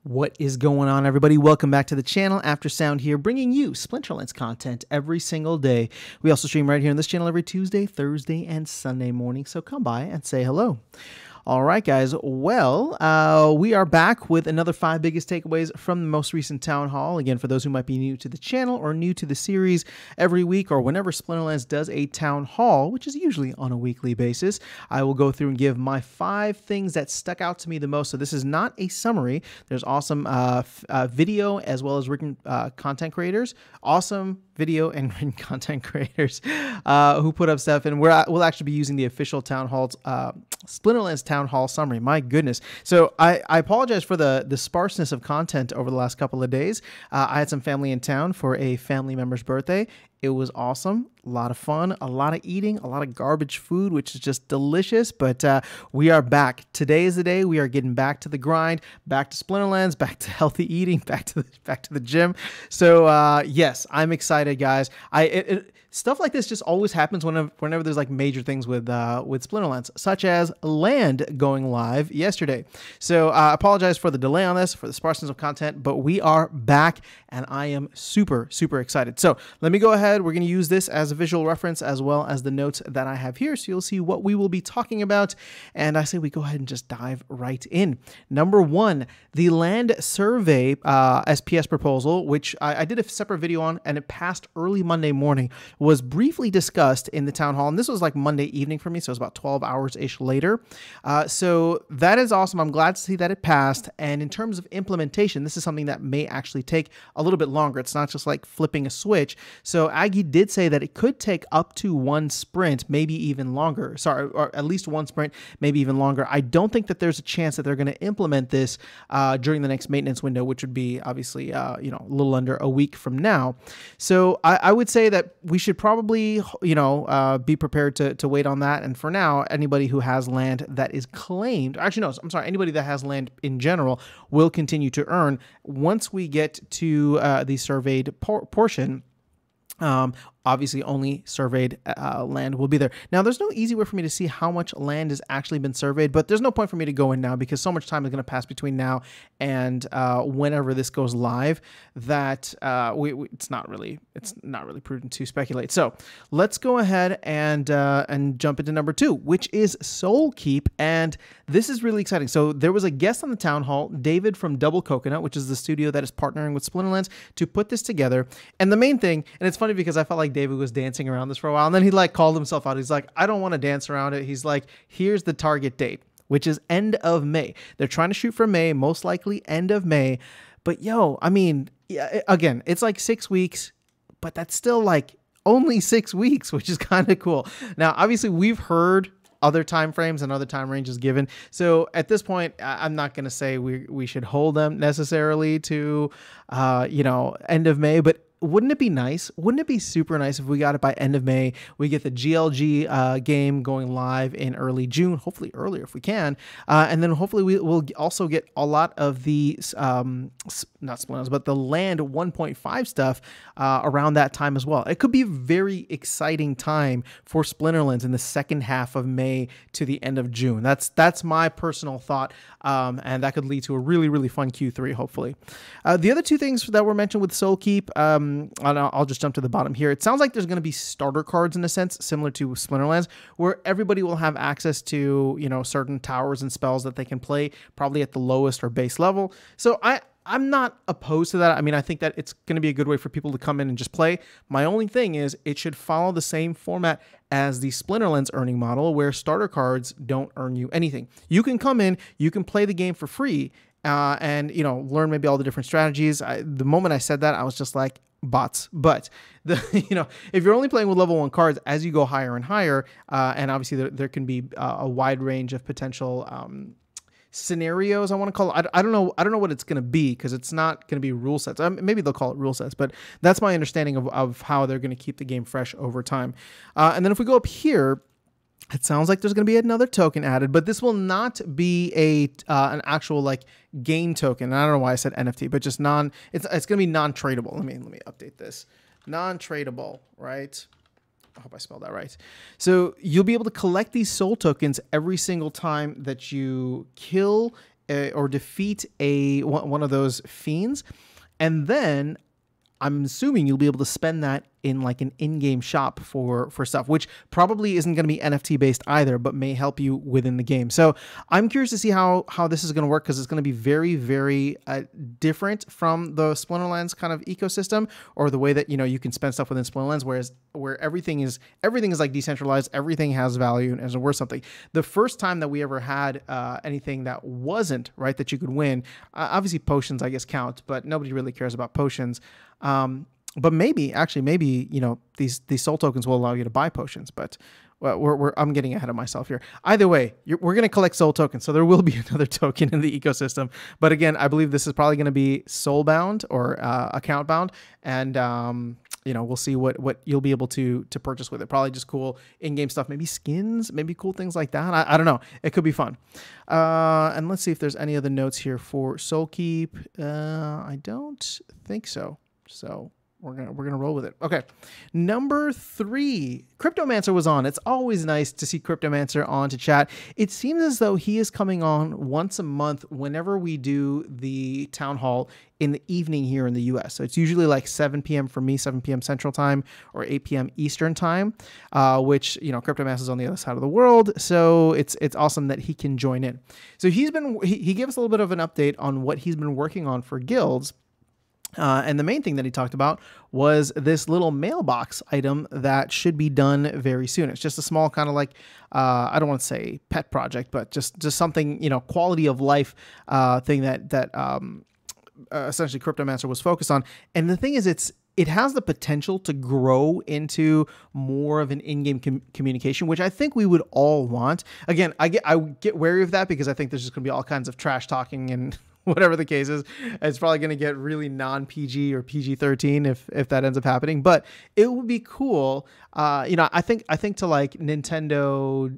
What is going on, everybody? Welcome back to the channel. Aftersound here, bringing you Splinterlands content every single day. We also stream right here on this channel every Tuesday, Thursday, and Sunday morning, so come by and say hello. All right, guys. Well, we are back with another 5 biggest takeaways from the most recent town hall. Again, for those who might be new to the channel or new to the series, every week or whenever Splinterlands does a town hall, which is usually on a weekly basis, I will go through and give my 5 things that stuck out to me the most. So this is not a summary. There's awesome video as well as written content creators, awesome video and written content creators who put up stuff, and we'll actually be using the official town hall's Splinterlands town hall summary. My goodness. So I apologize for the sparseness of content over the last couple of days. I had some family in town for a family member's birthday. It was awesome. A lot of fun, a lot of eating, a lot of garbage food, which is just delicious. But we are back. Today is the day. We are getting back to the grind, back to Splinterlands, back to healthy eating, back to the gym. So yes, I'm excited, guys. Stuff like this just always happens whenever there's like major things with Splinterlands, such as Land going live yesterday. So I apologize for the delay on this, for the sparseness of content, but we are back, and I am super, super excited. So let me go ahead. We're going to use this as a visual reference as well as the notes that I have here, so you'll see what we will be talking about. And I say we go ahead and just dive right in. Number 1, the land survey SPS proposal, which I did a separate video on, and it passed early Monday morning, was briefly discussed in the town hall. And this was like Monday evening for me, so it was about 12 hours-ish later. So that is awesome. I'm glad to see that it passed. And in terms of implementation, this is something that may actually take a little bit longer. It's not just like flipping a switch. So Aggie did say that it could take up to 1 sprint, maybe even longer. Sorry, or at least 1 sprint, maybe even longer. I don't think that there's a chance that they're going to implement this during the next maintenance window, which would be obviously a little under a week from now. So I would say that we should probably be prepared to wait on that. And for now, anybody who has land that is claimed, actually no, I'm sorry, anybody that has land in general will continue to earn once we get to the surveyed portion. Obviously only surveyed land will be there. Now, there's no easy way for me to see how much land has actually been surveyed, but there's no point for me to go in now because so much time is going to pass between now and whenever this goes live that it's not really prudent to speculate. So let's go ahead and jump into number 2, which is Soul Keep, and this is really exciting. So there was a guest on the town hall, David from Double Coconut, which is the studio that is partnering with Splinterlands to put this together. And the main thing, and it's funny because I felt like David was dancing around this for a while, and then he like called himself out. He's like, I don't want to dance around it. He's like, here's the target date, which is end of May. They're trying to shoot for May, most likely end of May. But yo, I mean, yeah, again, it's like 6 weeks, but that's still like only 6 weeks, which is kind of cool. Now, obviously, we've heard other time frames and other time ranges given. So at this point, I'm not going to say we should hold them necessarily to, end of May, but wouldn't it be nice? Wouldn't it be super nice if we got it by end of May? We get the GLG game going live in early June, hopefully earlier if we can. And then hopefully we'll also get a lot of the, not Splinterlands, but the Land 1.5 stuff around that time as well. It could be a very exciting time for Splinterlands in the second half of May to the end of June. That's my personal thought. And that could lead to a really, really fun Q3, hopefully. The other 2 things that were mentioned with Soul Keep, I'll just jump to the bottom here. It sounds like there's going to be starter cards in a sense, similar to Splinterlands, where everybody will have access to, certain towers and spells that they can play, probably at the lowest or base level. So I'm not opposed to that. I mean, I think that it's going to be a good way for people to come in and just play. My only thing is it should follow the same format as the Splinterlands earning model, where starter cards don't earn you anything. You can come in, you can play the game for free, and learn maybe all the different strategies. The moment I said that, I was just like, bots. But if you're only playing with level 1 cards, as you go higher and higher, and obviously there can be a wide range of potential scenarios, I want to call it. I don't know what it's going to be, because it's not going to be rule sets. Maybe they'll call it rule sets, but that's my understanding of how they're going to keep the game fresh over time. And then if we go up here, it sounds like there's going to be another token added, but this will not be an actual like gain token. I don't know why I said NFT, but just it's going to be non-tradable. Let me update this. Non-tradable, right? I hope I spelled that right. So you'll be able to collect these soul tokens every single time that you kill or defeat one of those fiends, and then I'm assuming you'll be able to spend that in like an in-game shop for stuff, which probably isn't going to be NFT based either, but may help you within the game. So I'm curious to see how this is going to work, because it's going to be very, very different from the Splinterlands kind of ecosystem, or the way that, you know, you can spend stuff within Splinterlands, where everything is like decentralized, everything has value and is worth something. The first time that we ever had anything that wasn't right that you could win, obviously potions I guess count, but nobody really cares about potions. But maybe, you know, these soul tokens will allow you to buy potions, but I'm getting ahead of myself here. Either way, we're going to collect soul tokens, so there will be another token in the ecosystem. But again, I believe this is probably going to be soul bound or account bound, and you know, we'll see what you'll be able to purchase with it. Probably just cool in-game stuff, maybe skins, maybe cool things like that. I don't know. It could be fun. And let's see if there's any other notes here for Soulkeep. I don't think so. So we're gonna roll with it. Okay, number 3, Cryptomancer was on. It's always nice to see Cryptomancer on to chat. It seems as though he is coming on once a month whenever we do the town hall in the evening here in the US. So it's usually like 7 p.m. for me, 7 p.m. Central Time, or 8 p.m. Eastern Time, which, you know, Cryptomancer is on the other side of the world. So it's awesome that he can join in. So he gave us a little bit of an update on what he's been working on for guilds. And the main thing that he talked about was this little mailbox item that should be done very soon. It's just a small kind of like, I don't want to say pet project, but just something, you know, quality of life thing that essentially Cryptomancer was focused on. And the thing is, it has the potential to grow into more of an in-game communication, which I think we would all want. Again, I get wary of that, because I think there's just going to be all kinds of trash talking and whatever the case is. It's probably going to get really non-PG or PG-13 if that ends up happening. But it would be cool. You know, I think to like Nintendo,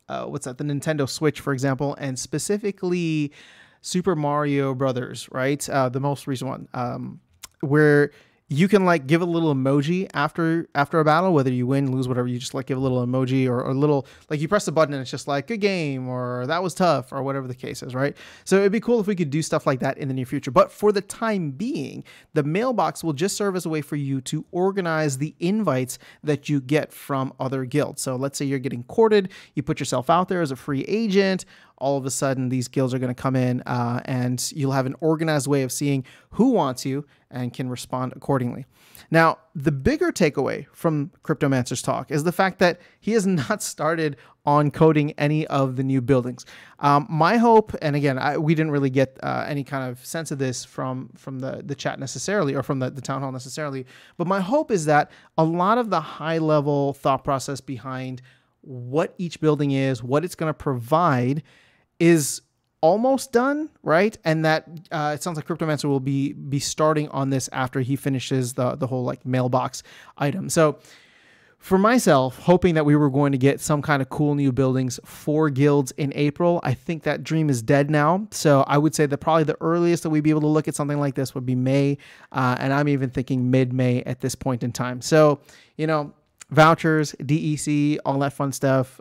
what's that? The Nintendo Switch, for example, and specifically Super Mario Brothers, right? The most recent one, where you can like give a little emoji after a battle, whether you win, lose, whatever. You just like give a little emoji, or a little, like you press the button and it's just like good game, or that was tough, or whatever the case is, right? So it'd be cool if we could do stuff like that in the near future. But for the time being, the mailbox will just serve as a way for you to organize the invites that you get from other guilds. So let's say you're getting courted, you put yourself out there as a free agent. All of a sudden, these guilds are going to come in, and you'll have an organized way of seeing who wants you and can respond accordingly. Now, the bigger takeaway from Cryptomancer's talk is the fact that he has not started on coding any of the new buildings. My hope, and again, we didn't really get any kind of sense of this from the chat necessarily, or from the town hall necessarily, but my hope is that a lot of the high-level thought process behind what each building is, what it's going to provide, is almost done, right? And that it sounds like Cryptomancer will be starting on this after he finishes the whole like mailbox item. So for myself, hoping that we were going to get some kind of cool new buildings for guilds in April, I think that dream is dead now. So I would say that probably the earliest that we'd be able to look at something like this would be May. And I'm even thinking mid-May at this point in time. So, you know, vouchers, DEC, all that fun stuff.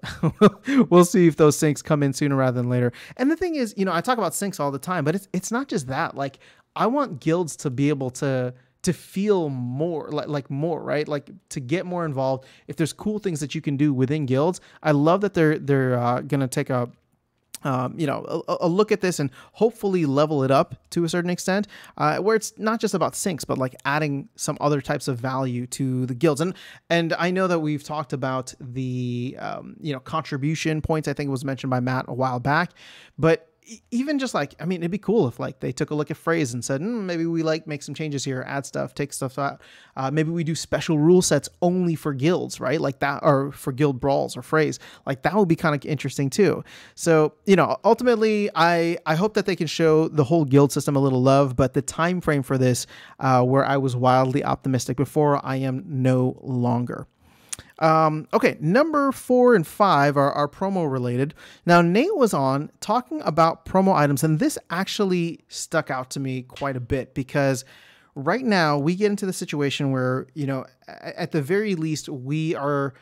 We'll see if those syncs come in sooner rather than later. And the thing is, you know, I talk about syncs all the time, but it's not just that. Like, I want guilds to be able to feel more like more, right? Like to get more involved. If there's cool things that you can do within guilds, I love that they're going to take a look at this and hopefully level it up to a certain extent, where it's not just about syncs, but like adding some other types of value to the guilds. And I know that we've talked about the, contribution points. I think it was mentioned by Matt a while back, but even just like, I mean, it'd be cool if like they took a look at Phrase and said, maybe we like make some changes here, add stuff, take stuff out. Maybe we do special rule sets only for guilds, right? Like that, or for guild brawls or Phrase. Like that would be kind of interesting too. So, ultimately I hope that they can show the whole guild system a little love, but the time frame for this, where I was wildly optimistic before, I am no longer. Okay, number 4 and 5 are promo related. Now, Nate was on talking about promo items, and this actually stuck out to me quite a bit because right now we get into the situation where, at the very least, the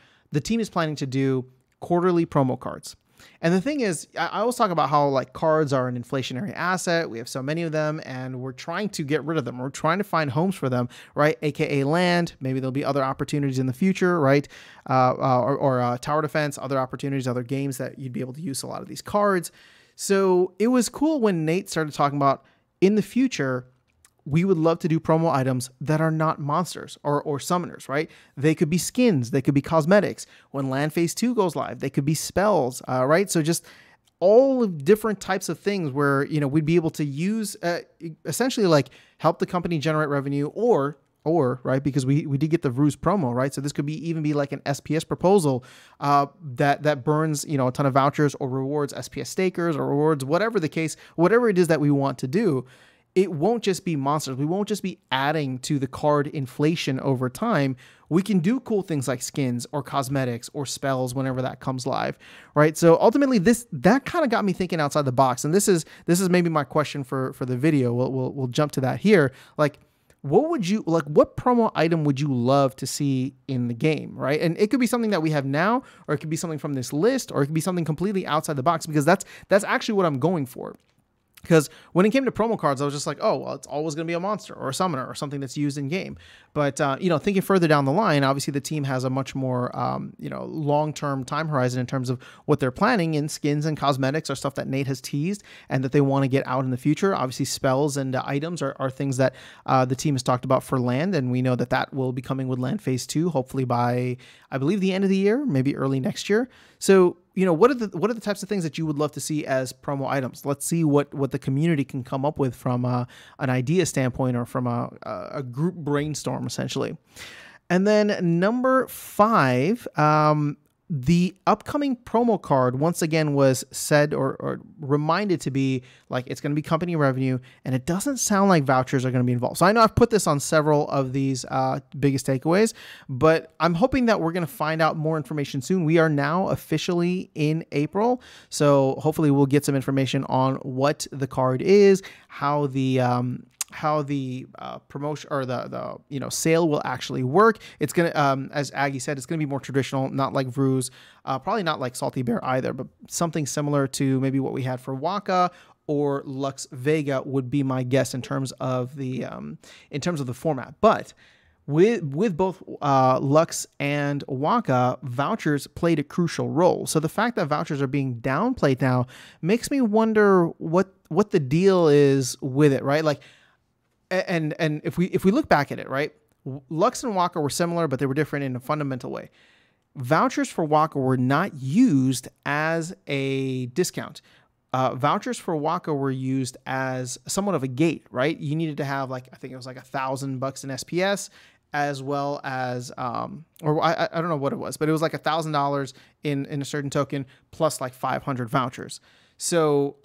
team is planning to do quarterly promo cards. And the thing is, I always talk about how like cards are an inflationary asset. We have so many of them and we're trying to get rid of them. We're trying to find homes for them, right? AKA land. Maybe there'll be other opportunities in the future, right? Or tower defense, other opportunities, other games that you'd be able to use a lot of these cards. So it was cool when Nate started talking about in the future, we would love to do promo items that are not monsters or summoners, right? They could be skins, they could be cosmetics. When Land Phase 2 goes live, they could be spells, right? So just all of different types of things where, you know, we'd be able to use essentially like help the company generate revenue or right, because we did get the Ruse promo, right? So this could even be like an SPS proposal that burns, you know, a ton of vouchers or rewards SPS stakers or rewards, whatever the case, whatever it is that we want to do. It won't just be monsters. We won't just be adding to the card inflation over time. We can do cool things like skins or cosmetics or spells whenever that comes live, right? So ultimately, that kind of got me thinking outside the box. And this is maybe my question for the video. We'll jump to that here. Like, what promo item would you love to see in the game, right? And it could be something that we have now, or it could be something from this list, or it could be something completely outside the box, because that's actually what I'm going for. Because when it came to promo cards, I was just like, oh, well, it's always going to be a monster or a summoner or something that's used in game. But, you know, thinking further down the line, obviously the team has a much more, you know, long-term time horizon in terms of what they're planning, and skins and cosmetics are stuff that Nate has teased and that they want to get out in the future. Obviously spells and items are things that the team has talked about for land. And we know that will be coming with Land Phase 2, hopefully by, I believe, the end of the year, maybe early next year. So, you know, what are the types of things that you would love to see as promo items? Let's see what the community can come up with from an idea standpoint or from a group brainstorm, essentially. And then number 5, the upcoming promo card once again was said or reminded to be like it's going to be company revenue, and it doesn't sound like vouchers are going to be involved. So I know I've put this on several of these biggest takeaways, but I'm hoping that we're going to find out more information soon. We are now officially in April, so hopefully we'll get some information on what the card is, how the promotion or the you know, sale will actually work. It's gonna as Aggie said, it's gonna be more traditional, not like Ruse, probably not like Salty Bear either, but something similar to maybe what we had for Waka or Lux Vega would be my guess in terms of the format. But with both Lux and Waka, vouchers played a crucial role. So the fact that vouchers are being downplayed now makes me wonder what the deal is with it, right? Like, and if we look back at it, right, Lux and Waka were similar, but they were different in a fundamental way. Vouchers for Waka were not used as a discount. Vouchers for Waka were used as somewhat of a gate, right? You needed to have like, I think it was like $1,000 in SPS, as well as, or I don't know what it was, but it was like $1,000 in a certain token plus like 500 vouchers. So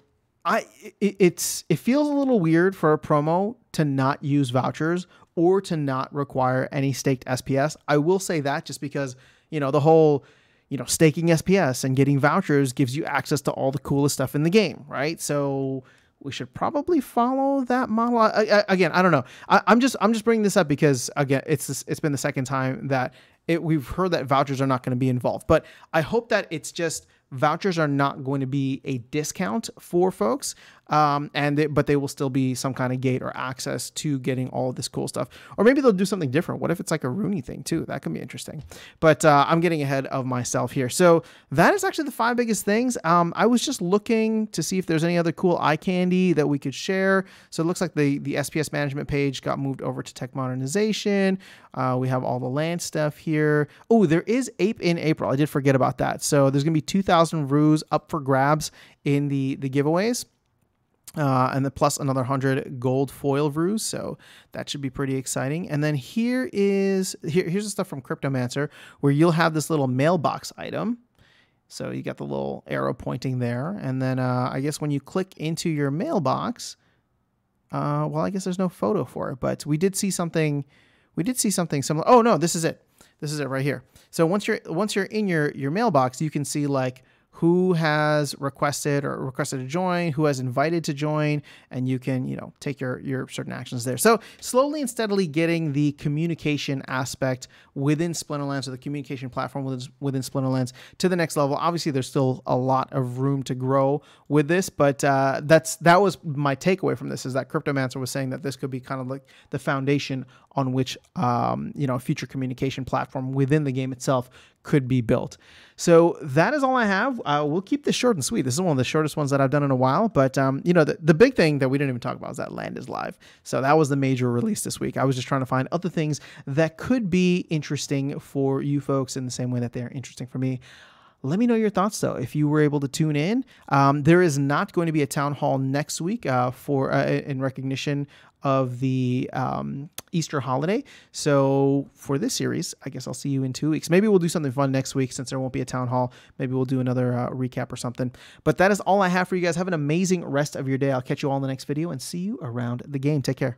it feels a little weird for a promo to not use vouchers or to not require any staked SPS. I will say that just because, you know, the whole, you know, staking SPS and getting vouchers gives you access to all the coolest stuff in the game, right? So we should probably follow that model. Again, I don't know. I'm just bringing this up because, again, it's been the second time that we've heard that vouchers are not going to be involved. But I hope that it's just vouchers are not going to be a discount for folks, but they will still be some kind of gate or access to getting all of this cool stuff. Or maybe they'll do something different. What if it's like a Rooney thing too? That can be interesting. But I'm getting ahead of myself here. So that is actually the 5 biggest things. I was just looking to see if there's any other cool eye candy that we could share. So it looks like the SPS management page got moved over to tech modernization. We have all the land stuff here. Oh, there is Ape in April. I did forget about that. So there's going to be 2,000 Ruse up for grabs in the giveaways. And then plus another 100 gold foil Ruse. So that should be pretty exciting. And then here's the stuff from Cryptomancer where you'll have this little mailbox item. So you got the little arrow pointing there. And then I guess when you click into your mailbox, well, I guess there's no photo for it, but we did see something similar. Oh no, this is it. This is it right here. So once you're in your mailbox, you can see like who has requested to join, who has invited to join, and you can, take your certain actions there. So slowly and steadily getting the communication aspect within Splinterlands, or the communication platform within Splinterlands, to the next level. Obviously, there's still a lot of room to grow with this, but that was my takeaway from this, is that Cryptomancer was saying that this could be kind of like the foundation on which a future communication platform within the game itself could be built. So that is all I have. We'll keep this short and sweet. This is one of the shortest ones that I've done in a while, but the big thing that we didn't even talk about is that Land is live. So that was the major release this week. I was just trying to find other things that could be interesting for you folks in the same way that they're interesting for me. Let me know your thoughts, though, if you were able to tune in. There is not going to be a town hall next week in recognition of the Easter holiday. So for this series, I guess I'll see you in 2 weeks. Maybe we'll do something fun next week since there won't be a town hall. Maybe we'll do another recap or something. But that is all I have for you guys. Have an amazing rest of your day. I'll catch you all in the next video and see you around the game. Take care.